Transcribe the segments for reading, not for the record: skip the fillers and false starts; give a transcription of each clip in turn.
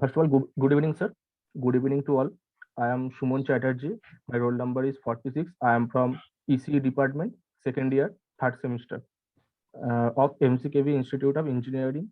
First of all, good evening, sir. Good evening to all. I am Shumon Chatterjee. My roll number is 46. I am from ECE department, second year, third semester of MCKV Institute of Engineering.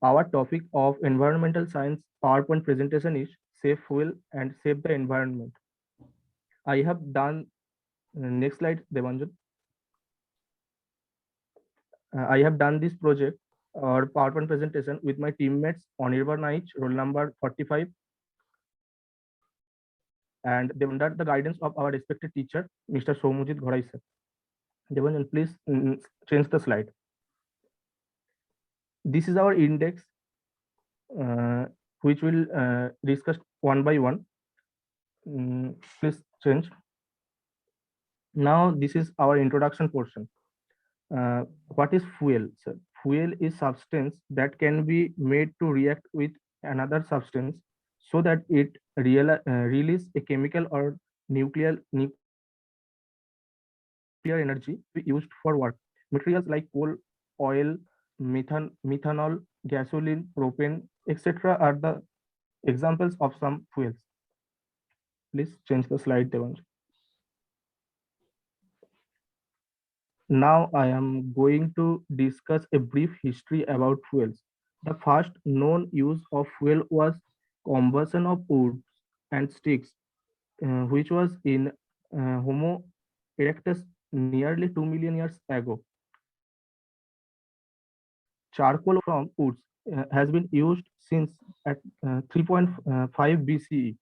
Our topic of environmental science PowerPoint presentation is Save Fuel and Save the Environment. I have done, next slide, Devanjan. I have done this project or PowerPoint presentation with my teammates Anirban Naich, roll number 45, and they under the guidance of our respected teacher, Mr. Soumujit Ghorai sir. Devanjan, please change the slide. This is our index, which will discuss one by one. Please change. Now, this is our introduction portion. What is fuel, sir? Fuel is substance that can be made to react with another substance so that it release a chemical or nuclear energy used for work. Materials like coal, oil, methanol, gasoline, propane, etc. are the examples of some fuels. Please change the slide, Devanj. Now I am going to discuss a brief history about fuels. The first known use of fuel was combustion of wood and sticks, which was in Homo erectus nearly 2 million years ago. Charcoal from woods has been used since at 3.5 BCE.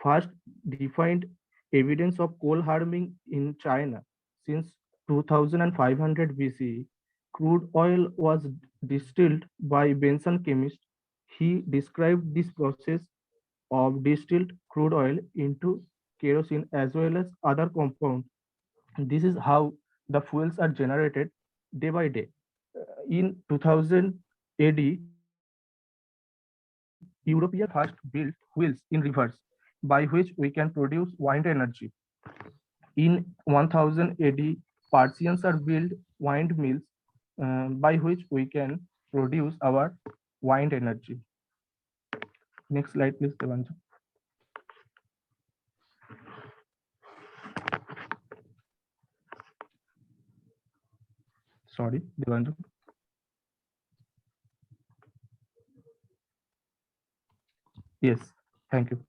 First defined evidence of coal harming in China since 2500 BCE. Crude oil was distilled by Benson chemist. He described this process of distilled crude oil into kerosene as well as other compounds. This is how the fuels are generated day by day. In 2000 AD, European first built wheels in rivers by which we can produce wind energy. In 1000 AD, Persians are built windmills by which we can produce our wind energy. Next slide, please, Devanjan. Sorry, Devanjan. Yes, thank you.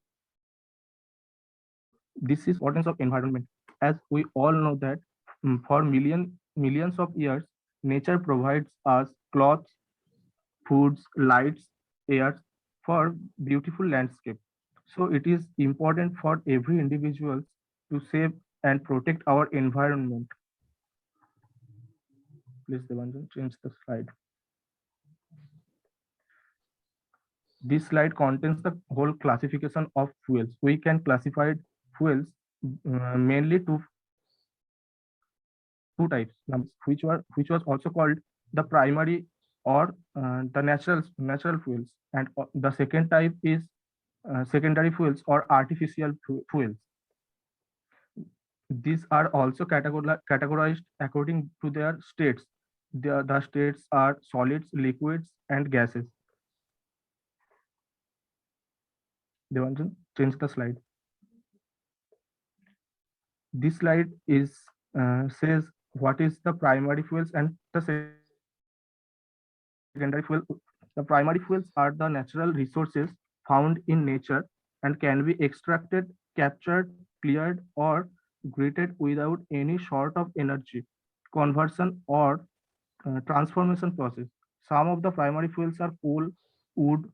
This is importance of environment. As we all know that for millions of years, nature provides us clothes, foods, lights, air for beautiful landscape. So it is important for every individual to save and protect our environment. Please, Devanjan, change the slide. This slide contains the whole classification of fuels. We can classify fuels mainly to two types, which was also called the primary or the natural fuels, and the second type is secondary fuels or artificial fuels. These are also categorized according to their states. The states are solids, liquids, and gases. Devanjan, change the slide. This slide is says what is the primary fuels and the secondary fuel. The primary fuels are the natural resources found in nature and can be extracted, captured, cleared, or treated without any sort of energy conversion or transformation process. Some of the primary fuels are coal, wood,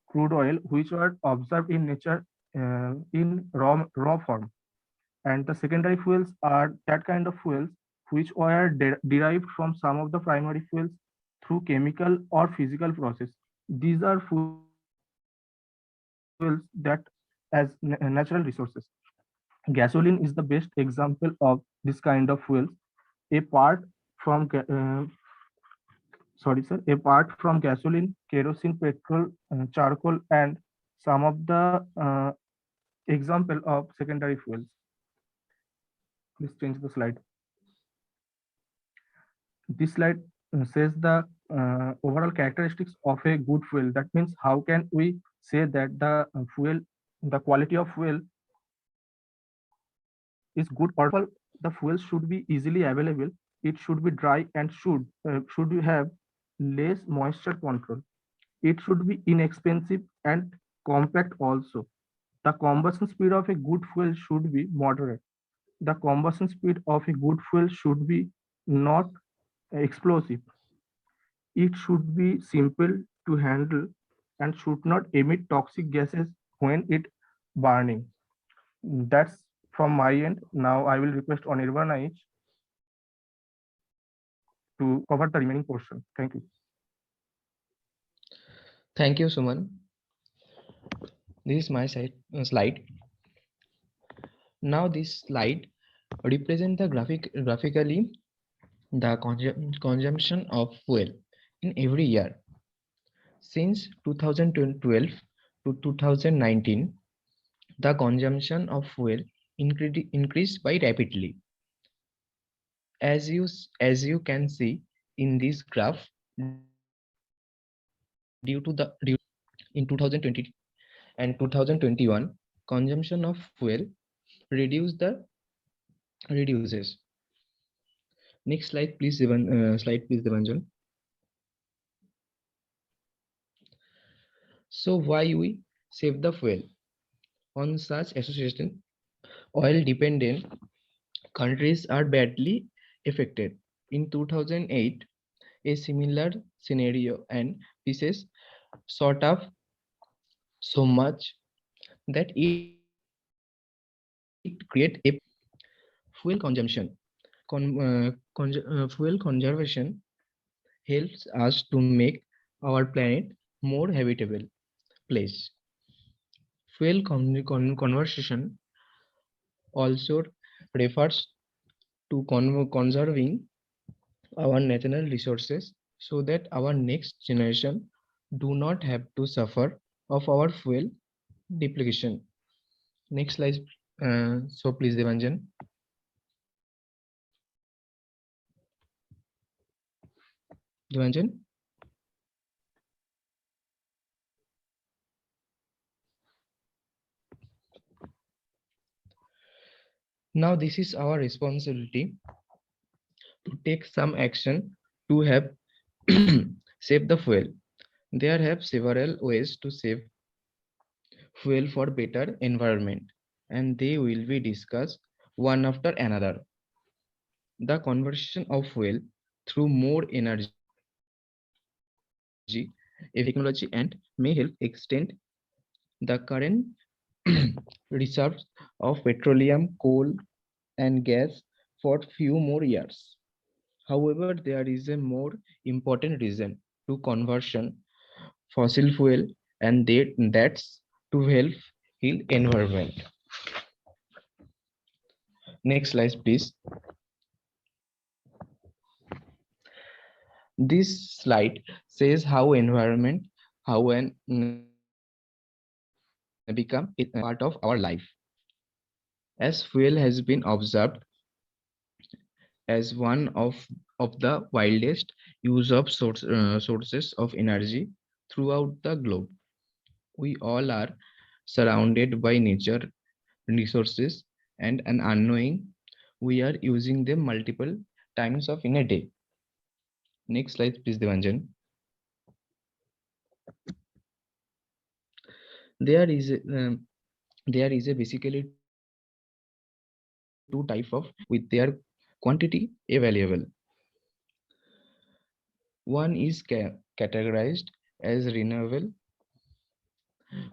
crude oil, which are observed in nature in raw form. And the secondary fuels are that kind of fuels which were derived from some of the primary fuels through chemical or physical process. These are fuels that as natural resources. Gasoline is the best example of this kind of fuels. Apart from apart from gasoline, kerosene, petrol, charcoal, and some of the example of secondary fuels. Please change the slide. This slide says the overall characteristics of a good fuel. That means how can we say that the quality of fuel is good? First of all, the fuel should be easily available. It should be dry and should have less moisture control. It should be inexpensive and compact also. The combustion speed of a good fuel should be moderate. The combustion speed of a good fuel should be not explosive. It should be simple to handle and should not emit toxic gases when it burning. That's from my end. Now I will request Anirban Aich to cover the remaining portion. Thank you. Thank you, Suman. This is my slide. Now this slide represents the graphically the consumption of fuel in every year since 2012 to 2019. The consumption of fuel increased by rapidly. As you can see in this graph, due to the in 2020 and 2021, consumption of fuel reduces. Next slide, please, Devanjan. So why we save the fuel? On such association, oil-dependent countries are badly affected. In 2008, a similar scenario and pieces sort of so much that it create a fuel consumption. Fuel conservation helps us to make our planet more habitable place. Fuel conservation also refers to conserving our natural resources so that our next generation do not have to suffer of our fuel depletion. Next slide. So please, Devanjan. Devanjan. Now this is our responsibility to take some action to have save the fuel. There have several ways to save fuel for better environment, and they will be discussed one after another. The conversion of fuel through more energy, technology, and may help extend the current reserves of petroleum, coal, and gas for few more years. However, there is a more important reason to conversion fossil fuel, and that's to help heal environment. Next slide, please. This slide says how environment, become a part of our life. As fuel has been observed as one of the wildest use of sources of energy throughout the globe. We all are surrounded by nature resources and an unknowing we are using them multiple times of in a day. Next slide, please, Devanjan. There is basically two type of with their quantity available. One is categorized as renewable,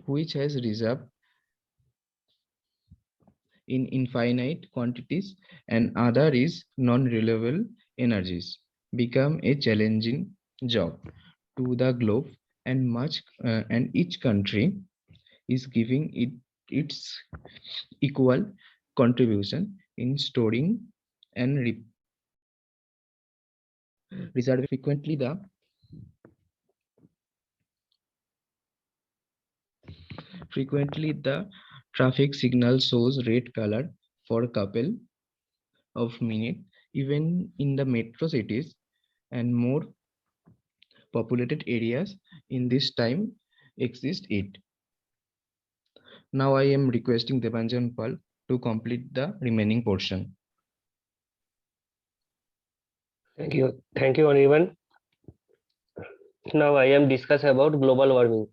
which has reserve in infinite quantities, and other is non-renewable energies become a challenging job to the globe, and each country is giving its equal contribution in storing and reserve. Frequently the traffic signal shows red color for a couple of minutes even in the metro cities, and more populated areas in this time exist it. Now I am requesting Debanjan Pal to complete the remaining portion. Thank you, everyone. Now I am discuss about global warming.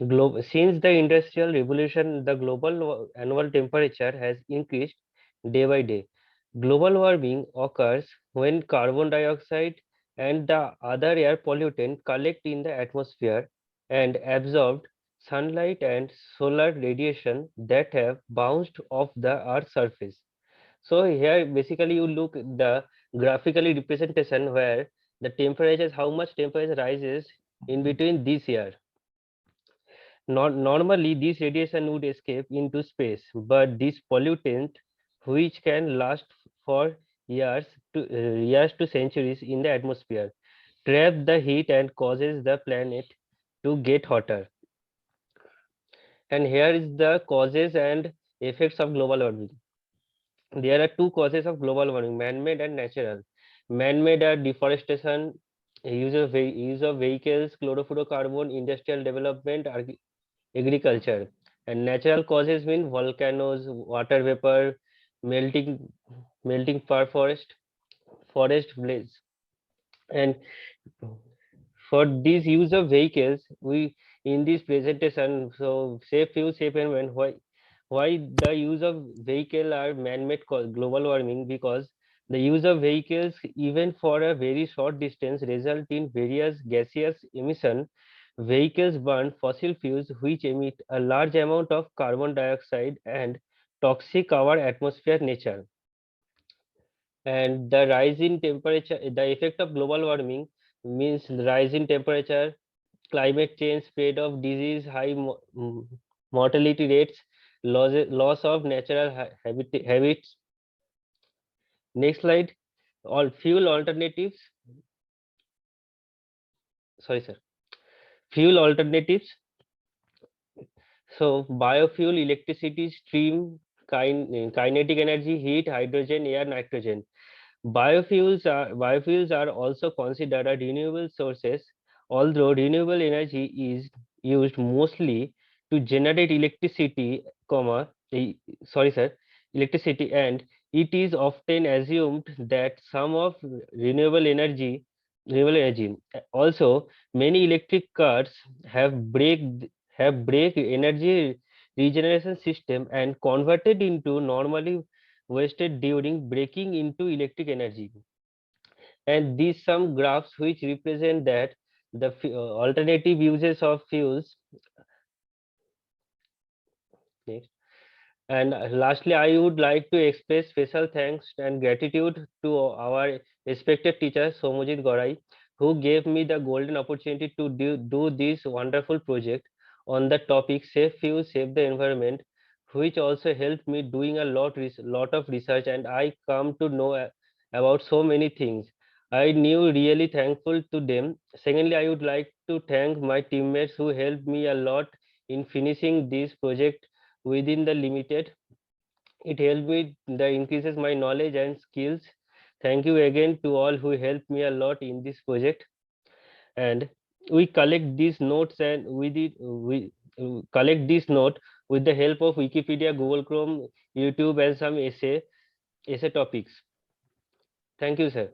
Since the Industrial Revolution, the global annual temperature has increased day by day. Global warming occurs when carbon dioxide and the other air pollutant collect in the atmosphere and absorbed sunlight and solar radiation that have bounced off the Earth's surface. So here basically you look at the graphically representation where the temperatures, how much temperature rises in between this year. Normally, this radiation would escape into space, but this pollutant, which can last for years to centuries in the atmosphere, trap the heat and causes the planet to get hotter. And here is the causes and effects of global warming. There are two causes of global warming: man-made and natural. Man-made are deforestation, use of vehicles, chlorofluorocarbon, industrial development, agriculture. And natural causes mean volcanoes, water vapor, melting melting forest blaze. And for this use of vehicles, we in this presentation, so safe fuel, safe environment. Why the use of vehicle are man-made global warming? Because the use of vehicles, even for a very short distance, result in various gaseous emission. Vehicles burn fossil fuels, which emit a large amount of carbon dioxide and toxic our atmosphere nature. And the rise in temperature, the effect of global warming means rise in temperature, climate change, spread of disease, high mortality rates, loss of natural habits. Next slide. All fuel alternatives. Sorry, sir. Fuel alternatives. So biofuel, electricity, steam, kinetic energy, heat, hydrogen, air, nitrogen. Biofuels are also considered a renewable sources, although renewable energy is used mostly to generate electricity, sorry sir, electricity, and it is often assumed that some of renewable energy. Also, many electric cars have brake energy regeneration system and converted into normally wasted during breaking into electric energy. And these some graphs which represent that the alternative uses of fuels. Next. And lastly, I would like to express special thanks and gratitude to our respected teacher Somojit Gorai, who gave me the golden opportunity to do this wonderful project on the topic Safe Fuel, Save the Environment, which also helped me doing a lot of research, and I come to know about so many things. I knew really thankful to them. Secondly, I would like to thank my teammates who helped me a lot in finishing this project within the limited. It helped me the increases my knowledge and skills. Thank you again to all who helped me a lot in this project. And we collect these notes and we collect this note with the help of Wikipedia, Google Chrome, YouTube, and some essay topics. Thank you, sir.